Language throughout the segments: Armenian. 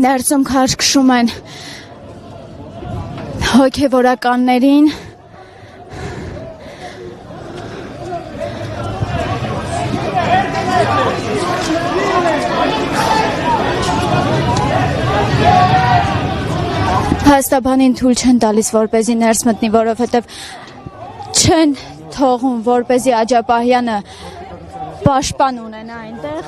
Ներսում քաշքշում են հոգևորականներին Փաստաբանին թույլ չեն տալիս, որպեսզի ներս մտնի, որովհետև չեն թողում, որպեսզի Աջապահյանը պաշտպան ունենա այնտեղ։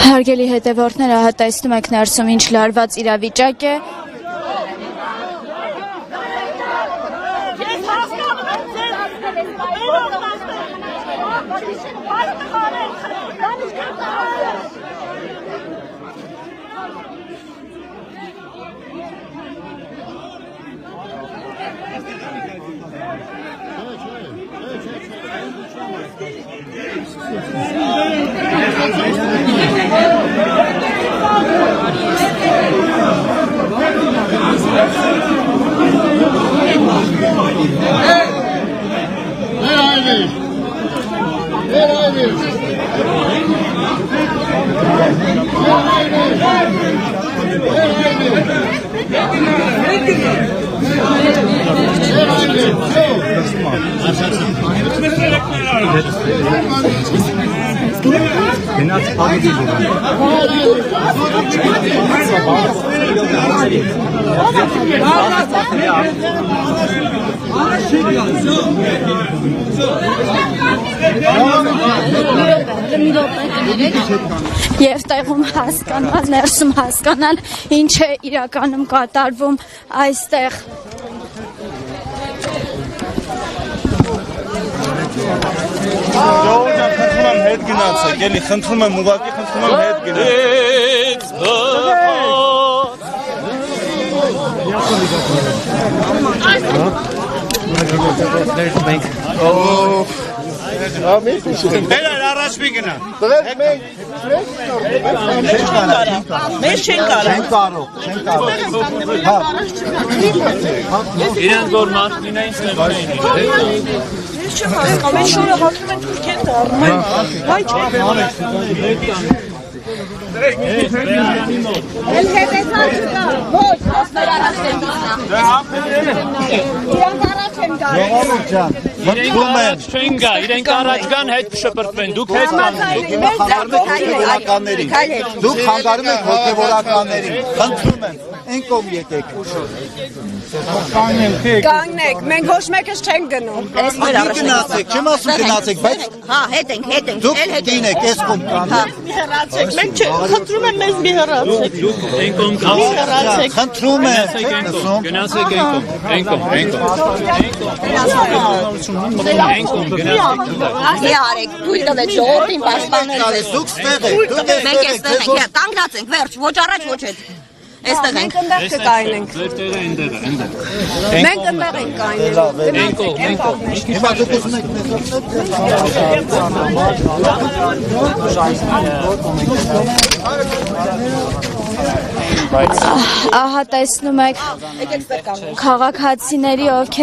Հարգելի հետևորդներ, ահա տեսնում եք ներսում ինչ լարված իրավիճակ է։ Եվ տեղում հասկանալ, ներսում հասկանալ, ինչ է իրականում կատարվում այստեղ։ Ժողովուրդ խնդրում եմ հետ գնացեք, էլի խնդրում եմ ուղղակի խնդրում եմ հետ գնացեք։ Բեր առաջ մի գնա։ Մենք չենք կարող։ Իրենց որ մարդին էին ստեղծել։ Ես չեմ հասկանում, մենք շորը հատում են թուրք են դառնում են։ Վայ չէ։ El հետեցած չկա, ոչ, ասներ առաջ են գա։ Իրենք առաջ գան, հետ շպրտվեն, դուք հետ կանգնեք։ Դուք խանգարում եք հոգևորականներին, խնդրում եմ, այն կողմ եկեք։ Կանգնեք, մենք ոչ մեկս չենք գնում։ Գնացեք, չեմ ասում գնացեք, բայց Հա, հետ ենք, դուք դին եք, այս կողմ կանգնեք։ Մի հեռացեք, մենք խնդրում եմ մեզ մի հեռացեք։ Այն կողմ հեռացեք։ Խնդրում եմ, գնացեք այն կողմ։ Ասի արեք, թույլ տվեք ժողովրդին պաշտպանել։ դուք ստեղ եք, դուք Մենք էստեղ ենք, կանգնած ենք, վերջ, ոչ առաջ, ոչ հետ։ Էստեղ ենք։ Մենք ընդեղ կկայնենք։ Ձեր տեղը այնտեղ է, այնտեղ։ Մենք ընդեղ ենք կայնենք։ Այն կողմ։ Հիմա դուք ուզում եք Ահա տեսնում եք քաղաքացիների, ովքեր